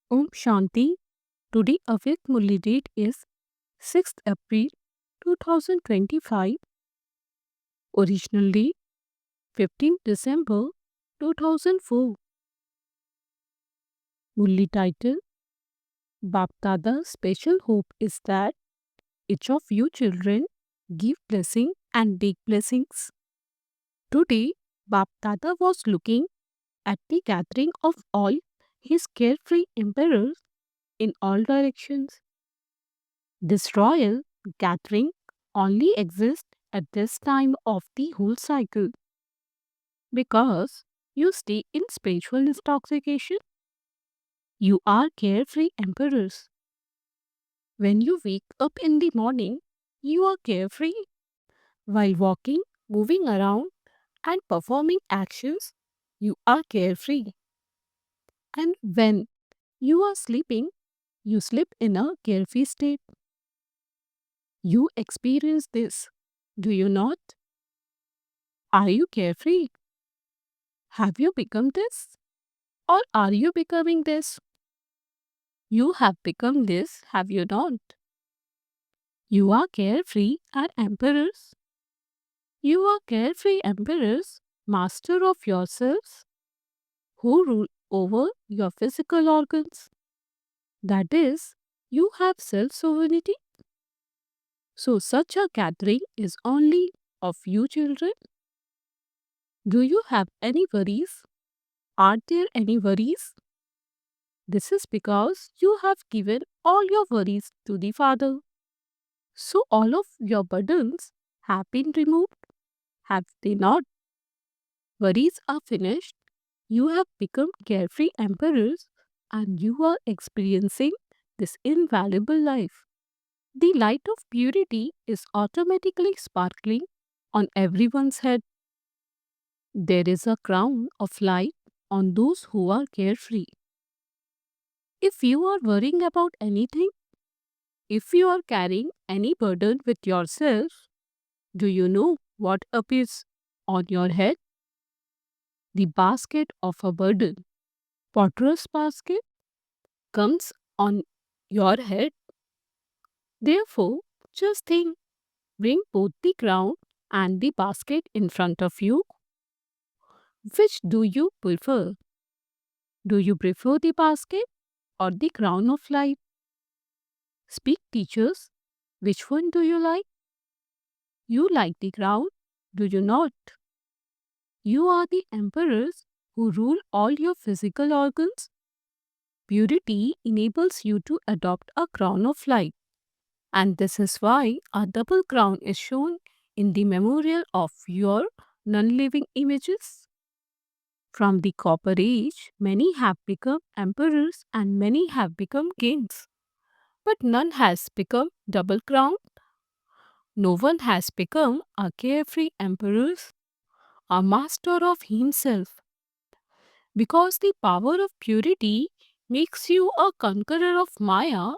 Om Shanti. Today Avik Murli date is 6th April 2025. Original date 15th December 2004. Murli title Bapdada's special hope is that each of you children give blessing and take blessings. Today Bapdada was looking at the gathering of all his carefree emperors in all directions. This royal gathering only exists at this time of the whole cycle because you stay in spiritual intoxication. You are carefree emperors. When you wake up in the morning, you are carefree. While walking, moving around, and performing actions, you are carefree. And when you are sleeping, you sleep in a carefree state. You experience this, do you not? Are you carefree? Have you become this? Or are you becoming this? You have become this, have you not? You are carefree and emperors. You are carefree emperors, master of yourselves, who rule over your physical organs. That is, you have self sovereignty. So, such a gathering is only of you children. Do you have any worries? Are there any worries? This is because you have given all your worries to the Father. So all of your burdens have been removed, have they not? Worries are finished. You have become carefree emperors and you are experiencing this invaluable life. The light of purity is automatically sparkling on everyone's head. There is a crown of light on those who are carefree. If you are worrying about anything, if you are carrying any burden with yourself, do you know what appears on your head? The basket of a burden. Potter's basket comes on your head. Therefore, just think, bring both the crown and the basket in front of you. Which do you prefer? Do you prefer the basket or the crown of light? Speak, teachers. Which one do you like? You like the crown, do you not? You are the emperors who rule all your physical organs. Purity enables you to adopt a crown of light, and this is why a double crown is shown in the memorial of your non living images. From the Copper Age, many have become emperors and many have become kings, but none has become double crowned. No one has become a carefree emperor, a master of himself, because the power of purity makes you a conqueror of Maya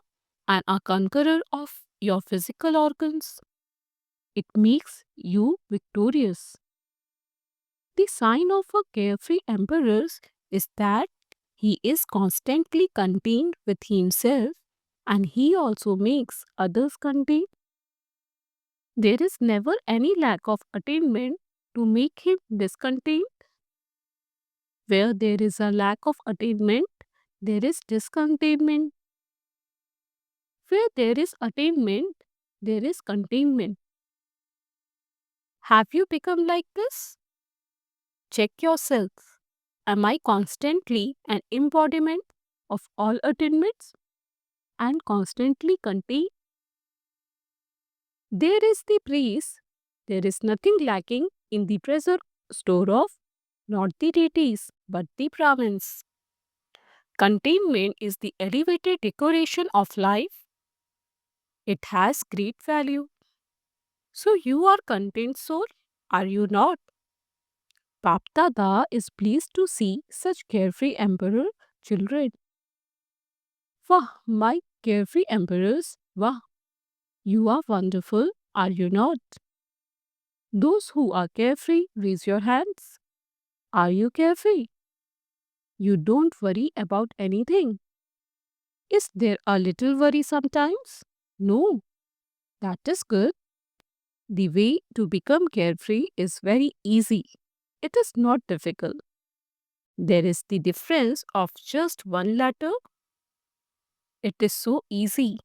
and a conqueror of your physical organs. It makes you victorious. The sign of a carefree emperor is that he is constantly contained with himself and he also makes others contained. There is never any lack of attainment to make him discontent. Where there is a lack of attainment, there is discontentment. Where there is attainment, there is containment. Have you become like this? Check yourself. Am I constantly an embodiment of all attainments and constantly contained? There is the praise. There is nothing lacking in the treasure store of not the deities but the Brahmins. Containment is the elevated decoration of life. It has great value. So you are content soul, are you not? Bapdada is pleased to see such carefree emperor children. Wah, my carefree emperors, wah, you are wonderful, are you not? Those who are carefree, raise your hands. Are you carefree? You don't worry about anything. Is there a little worry sometimes? No, that is good. The way to become carefree is very easy. It is not difficult. There is the difference of just one letter. It is so easy.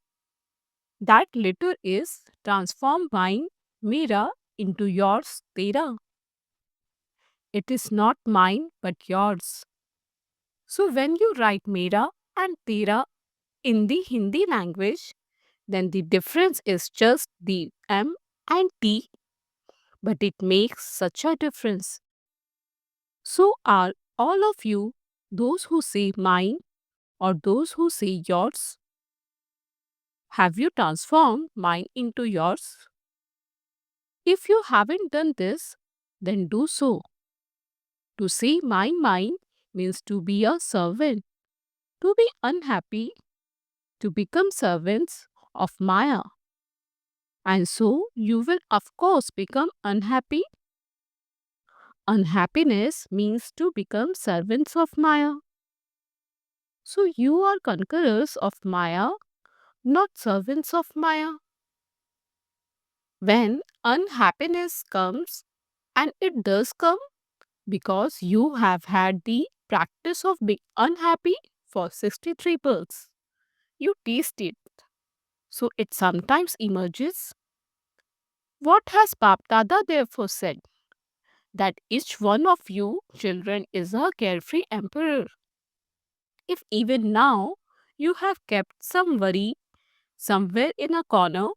That letter is transform mine, mera, into yours, tera. It is not mine but yours. So when you write mera and tera in the Hindi language, then the difference is just the M and T, but it makes such a difference. So are all of you, those who say mine or those who say yours? Have you transformed mine into yours? If you haven't done this, then do so. To say mine means to be a servant, to be unhappy, to become servants of Maya. And so you will of course become unhappy. Unhappiness means to become servants of Maya. So you are conquerors of Maya, not servants of Maya. When unhappiness comes, and it does come because you have had the practice of being unhappy for 63 births, you taste it. So it sometimes emerges. What has Bap Dada therefore said? That each one of you children is a carefree emperor. If even now you have kept some worry somewhere in a corner,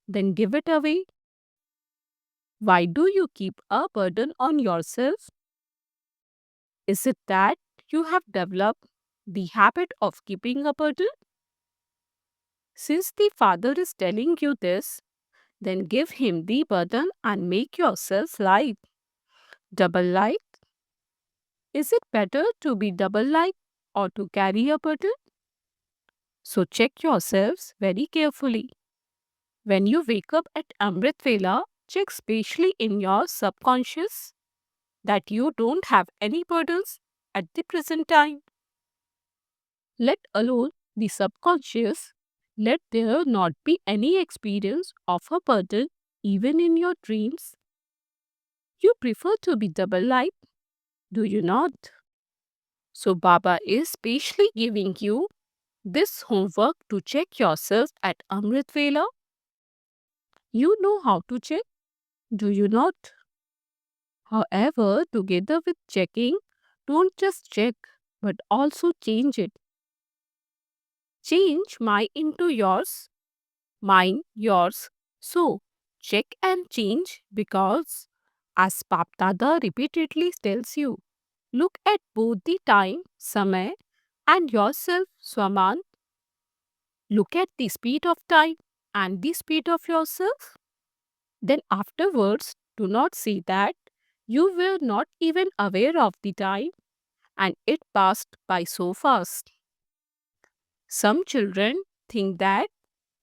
then give it away. Why do you keep a burden on yourself? Is it that you have developed the habit of keeping a burden? Since the Father is telling you this, then give him the burden and make yourself light. Double light? Is it better to be double light or to carry a burden? So check yourselves very carefully. When you wake up at Amrit Vela, check specially in your subconscious that you don't have any burdens at the present time. Let alone the subconscious, let there not be any experience of a burden even in your dreams. You prefer to be double light, do you not? So Baba is specially giving you this homework to check yourself at Amrit Vela. You know how to check, do you not? However, together with checking, don't just check but also change it. Change my into yours, mine, yours. So, check and change because, as Bap Dada repeatedly tells you, look at both the time, samay, and yourself, swaman. Look at the speed of time and the speed of yourself. Then afterwards, do not say that you were not even aware of the time and it passed by so fast. Some children think that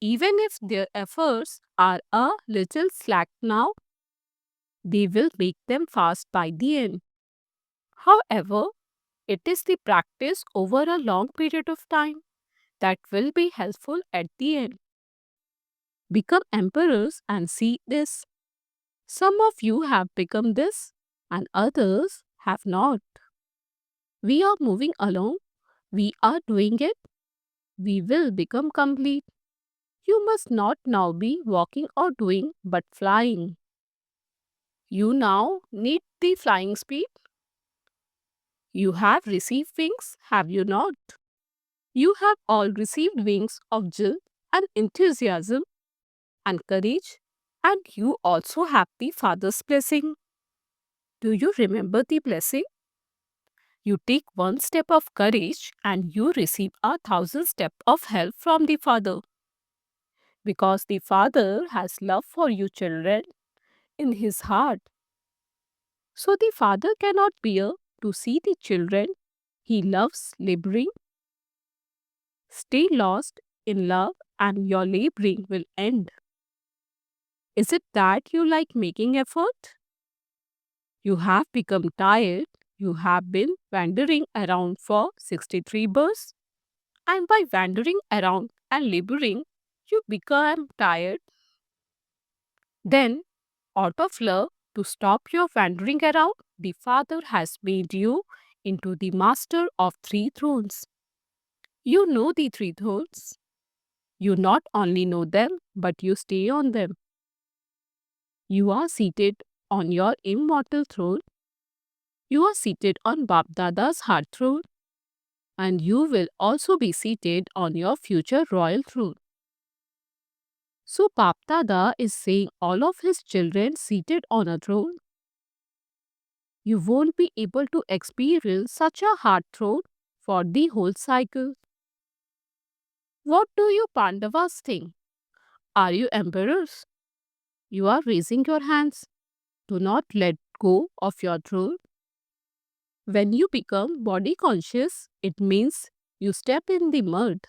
even if their efforts are a little slack now, they will make them fast by the end. However, it is the practice over a long period of time that will be helpful at the end. Become emperors and see this. Some of you have become this and others have not. We are moving along. We are doing it. We will become complete. You must not now be walking or doing but flying. You now need the flying speed. You have received wings, have you not? You have all received wings of zeal and enthusiasm and courage, and you also have the Father's blessing. Do you remember the blessing? You take one step of courage and you receive 1,000 steps of help from the Father. Because the Father has love for you children in his heart. So the Father cannot bear to see the children he loves laboring. Stay lost in love and your laboring will end. Is it that you like making effort? You have become tired. You have been wandering around for 63 births And by wandering around and laboring, you become tired. Then, out of love, to stop your wandering around, the Father has made you into the master of three thrones. You know the three thrones. You not only know them, but you stay on them. You are seated on your immortal throne. You are seated on Bap Dada's heart throne, and you will also be seated on your future royal throne. So Bap Dada is saying all of his children seated on a throne. You won't be able to experience such a hard throne for the whole cycle. What do you Pandavas think? Are you emperors? You are raising your hands. Do not let go of your throne. When you become body conscious, it means you step in the mud.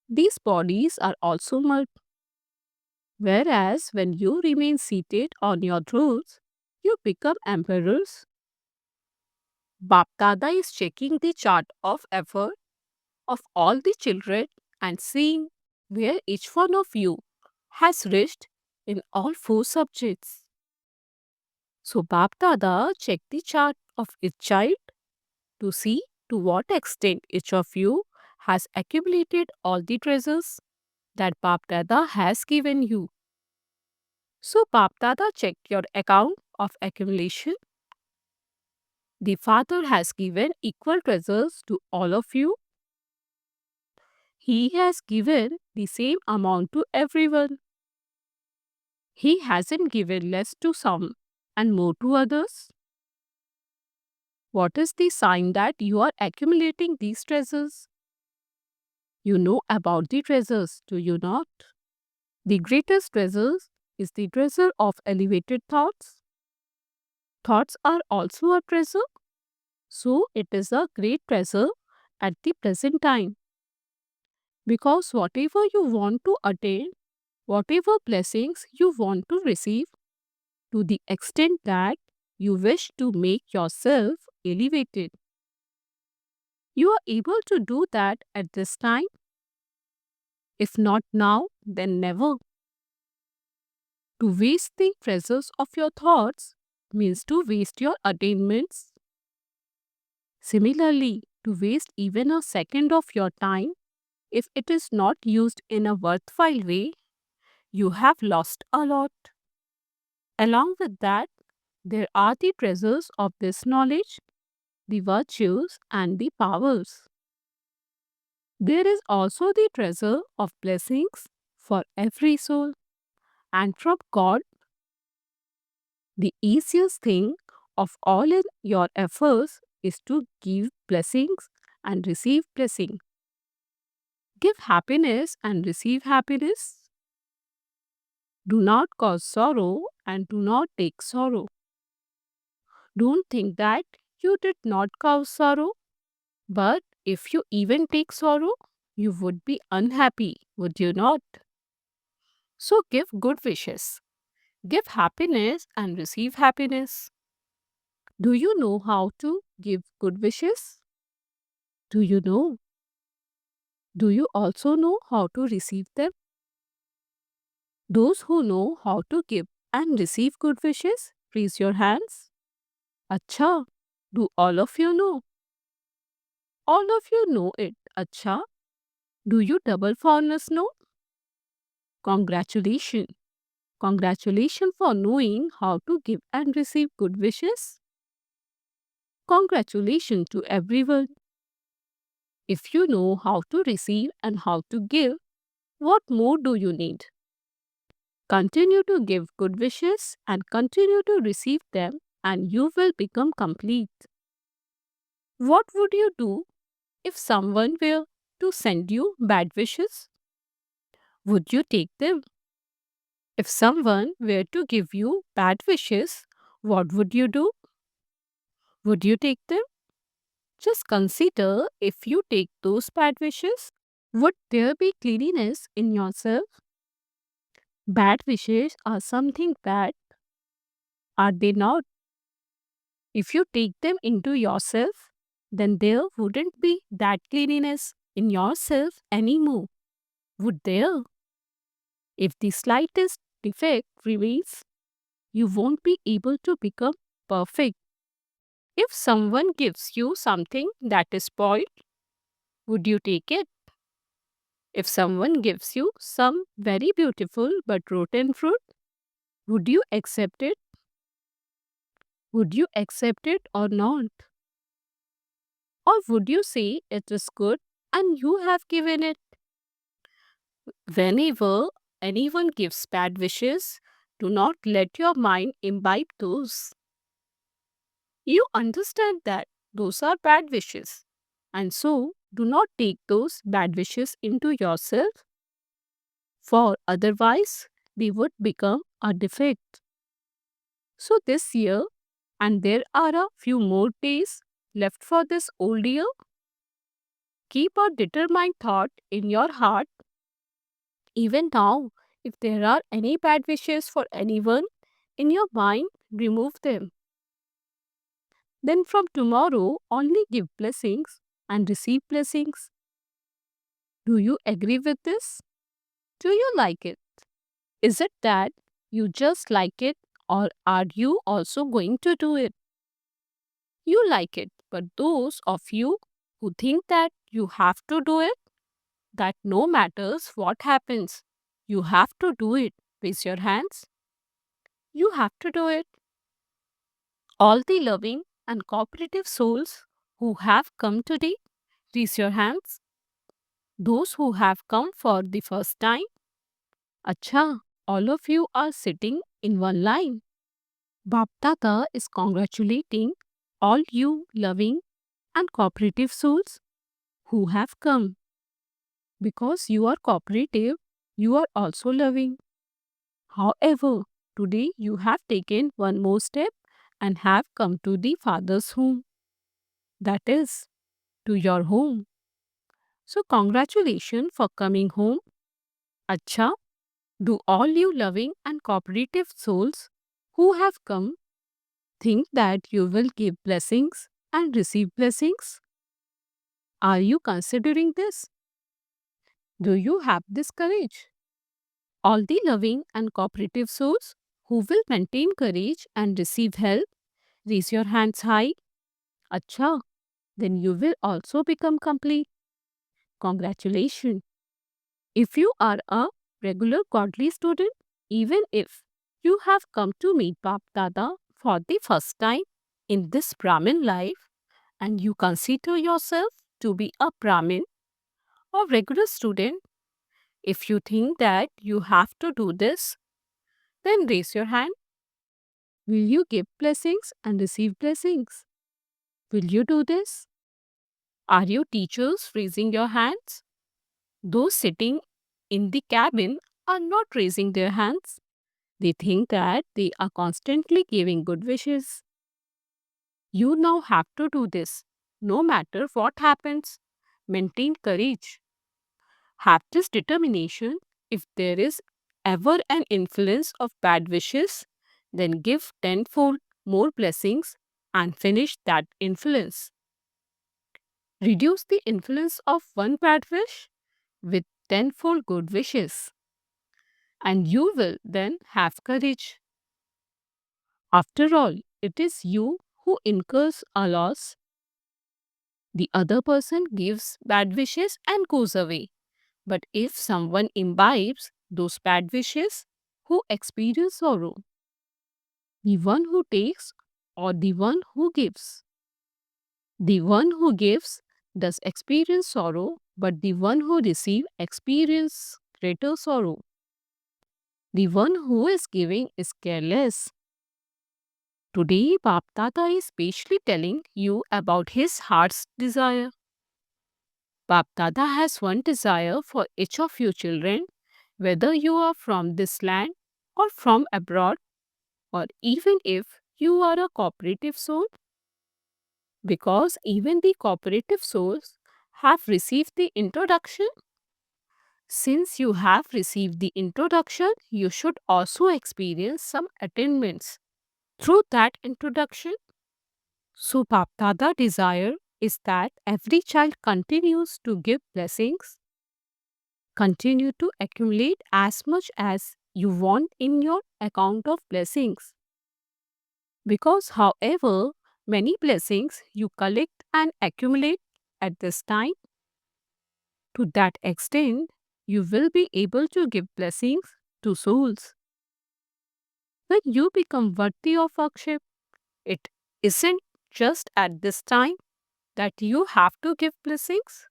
These bodies are also mud. Whereas when you remain seated on your thrones, you become emperors. Bapdada is checking the chart of effort of all the children and seeing where each one of you has reached in all four subjects. So Bapdada checked the chart of each child to see to what extent each of you has accumulated all the treasures that Bapdada has given you. So Bapdada checked your account of accumulation. The Father has given equal treasures to all of you. He has given the same amount to everyone. He hasn't given less to some and more to others. What is the sign that you are accumulating these treasures? You know about the treasures, do you not? The greatest treasures is the treasure of elevated thoughts. Thoughts are also a treasure, so it is a great treasure at the present time. Because whatever you want to attain, whatever blessings you want to receive, to the extent that you wish to make yourself elevated, you are able to do that at this time. If not now, then never. To waste the treasures of your thoughts means to waste your attainments. Similarly, to waste even a second of your time, if it is not used in a worthwhile way, you have lost a lot. Along with that, there are the treasures of this knowledge, the virtues, and the powers. There is also the treasure of blessings for every soul, and from God. The easiest thing of all in your efforts is to give blessings and receive blessing. Give happiness and receive happiness. Do not cause sorrow and do not take sorrow. Don't think that you did not cause sorrow, but if you even take sorrow, you would be unhappy, would you not? So give good wishes. Give happiness and receive happiness. Do you know how to give good wishes? Do you know? Do you also know how to receive them? Those who know how to give and receive good wishes, raise your hands. Acha, do all of you know? All of you know it. Acha, do you double foreigners know? Congratulations. Congratulations for knowing how to give and receive good wishes. Congratulations to everyone. If you know how to receive and how to give, what more do you need? Continue to give good wishes and continue to receive them, and you will become complete. What would you do if someone were to send you bad wishes? Would you take them? If someone were to give you bad wishes, what would you do? Would you take them? Just consider, if you take those bad wishes, would there be cleanliness in yourself? Bad wishes are something bad, are they not? If you take them into yourself, then there wouldn't be that cleanliness. in yourself anymore, would there? If the slightest defect remains, you won't be able to become perfect. If someone gives you something that is spoiled, would you take it? If someone gives you some very beautiful but rotten fruit, would you accept it? Would you accept it or not? Or would you say it is good and you have given it? Whenever anyone gives bad wishes, do not let your mind imbibe those. You understand that those are bad wishes, and so do not take those bad wishes into yourself, for otherwise they would become a defect. So, this year, and there are a few more days left for this old year, keep a determined thought in your heart. Even now, if there are any bad wishes for anyone in your mind, remove them. Then from tomorrow, only give blessings and receive blessings. Do you agree with this? Do you like it? Is it that you just like it, or are you also going to do it? You like it, but those of you who think that you have to do it, that no matters what happens, you have to do it. Raise your hands. You have to do it. All the loving and cooperative souls who have come today, raise your hands. Those who have come for the first time, Acha, all of you are sitting in one line. Bap Dada is congratulating all you loving and cooperative souls who have come. Because you are cooperative, you are also loving. However, today you have taken one more step and have come to the Father's home. That is, to your home. So, congratulations for coming home. Acha, do all you loving and cooperative souls who have come think that you will give blessings and receive blessings? Are you considering this? Do you have this courage? All the loving and cooperative souls who will maintain courage and receive help, raise your hands high. Acha, then you will also become complete. Congratulations. If you are a regular godly student, even if you have come to meet Bap Dada for the first time in this Brahmin life and you consider yourself to be a Brahmin or regular student, if you think that you have to do this, then raise your hand. Will you give blessings and receive blessings? Will you do this? Are you teachers raising your hands? Those sitting in the cabin are not raising their hands. They think that they are constantly giving good wishes. You now have to do this. No matter what happens, maintain courage. Have this determination. If there is ever an influence of bad wishes, then give tenfold more blessings and finish that influence. Reduce the influence of one bad wish with tenfold good wishes, and you will then have courage. After all, it is you who incurs a loss. The other person gives bad wishes and goes away. But if someone imbibes those bad wishes, who experience sorrow? The one who takes or the one who gives? The one who gives does experience sorrow, but the one who receives experience greater sorrow. The one who is giving is careless. Today, Bap Dada is specially telling you about his heart's desire. Bap Dada has one desire for each of you children, whether you are from this land or from abroad, or even if you are a cooperative soul, because even the cooperative souls have received the introduction. Since you have received the introduction, you should also experience some attainments through that introduction. So Bap Dada desire is that every child continues to give blessings, continue to accumulate as much as you want in your account of blessings. Because, however many blessings you collect and accumulate at this time, to that extent, you will be able to give blessings to souls. When you become worthy of worship, it isn't just at this time that you have to give blessings.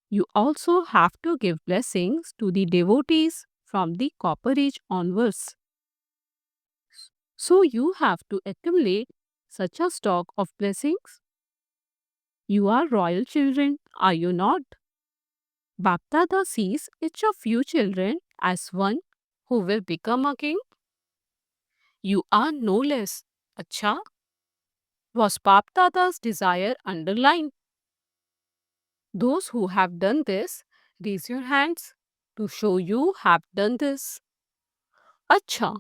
You also have to give blessings to the devotees from the Copper Age onwards. So you have to accumulate such a stock of blessings. You are royal children, are you not? Bapdada sees each of you children as one who will become a king. You are no less. Acha, was Bapdada's desire underlined? Those who have done this, raise your hands to show you have done this. Acha,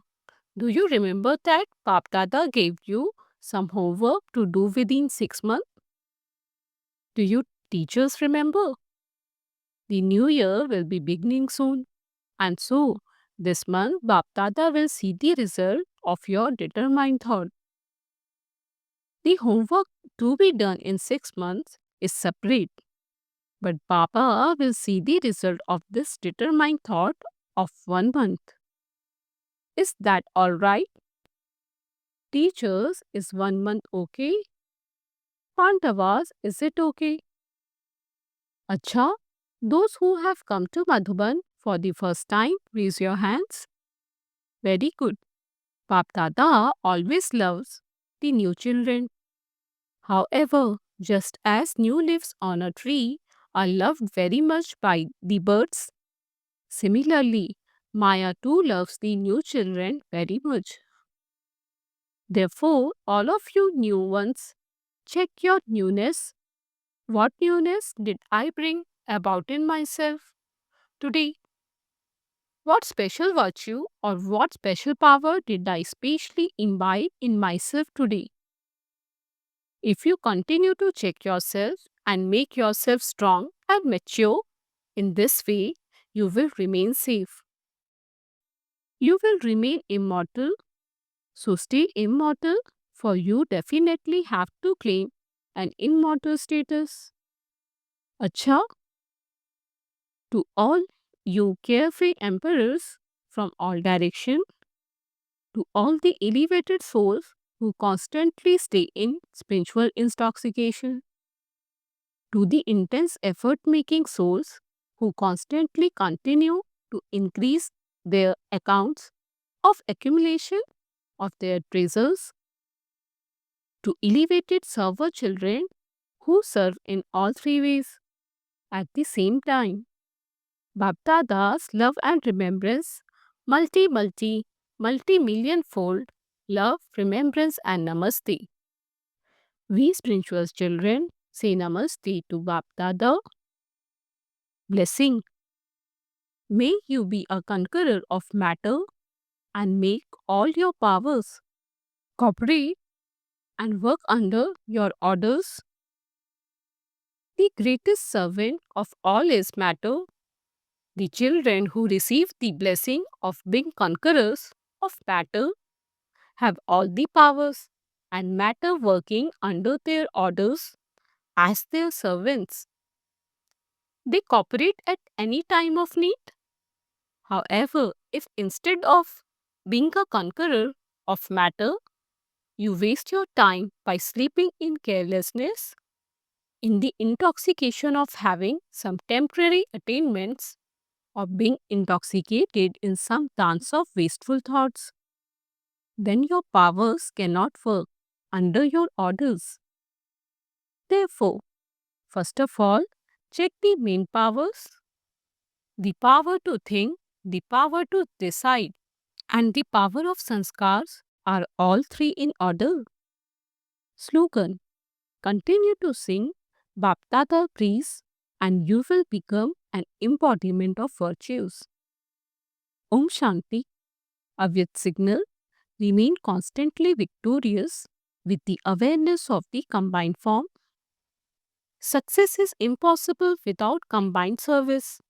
do you remember that Bapdada gave you some homework to do within 6 months? Do you teachers remember? The new year will be beginning soon, and so this month Bapdada will see the result of your determined thought. The homework to be done in 6 months is separate, but Papa will see the result of this determined thought of 1 month. Is that alright? Teachers, is 1 month okay? Pandavas, is it okay? Acha, those who have come to Madhuban for the first time, raise your hands. Very good. Bap Dada always loves the new children. However, just as new leaves on a tree are loved very much by the birds, similarly, Maya too loves the new children very much. Therefore, all of you new ones, check your newness. What newness did I bring about in myself today? What special virtue or what special power did I specially imbibe in myself today? If you continue to check yourself and make yourself strong and mature in this way, you will remain safe. You will remain immortal. So stay immortal, for you definitely have to claim an immortal status. Acha, to all you carefree emperors from all directions, to all the elevated souls who constantly stay in spiritual intoxication, to the intense effort making souls who constantly continue to increase their accounts of accumulation of their treasures, to elevated server children who serve in all three ways at the same time. Bapdada's love and remembrance, multi-million fold love, remembrance, and namaste. We spiritual children say namaste to Bapdada. Blessing. May you be a conqueror of matter and make all your powers cooperate and work under your orders. The greatest servant of all is matter. The children who receive the blessing of being conquerors of matter have all the powers and matter working under their orders as their servants. They cooperate at any time of need. However, if instead of being a conqueror of matter, you waste your time by sleeping in carelessness, in the intoxication of having some temporary attainments, or being intoxicated in some dance of wasteful thoughts, then your powers cannot work under your orders. Therefore, first of all, check the main powers, the power to think, the power to decide, and the power of sanskars are all three in order. Slogan. Continue to sing Bapdada praise and you will become an embodiment of virtues. Om Shanti, Avyat signal, remain constantly victorious with the awareness of the combined form Success is impossible without combined service.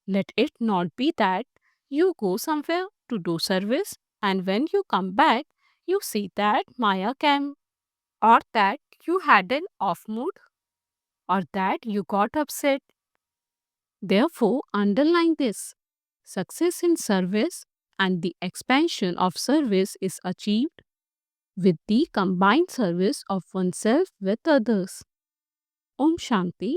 Let it not be that you go somewhere to do service and when you come back, you see that Maya came, or that you had an off mood, or that you got upset. Therefore, underline this: success in service and the expansion of service is achieved with the combined service of oneself with others. Om Shanti.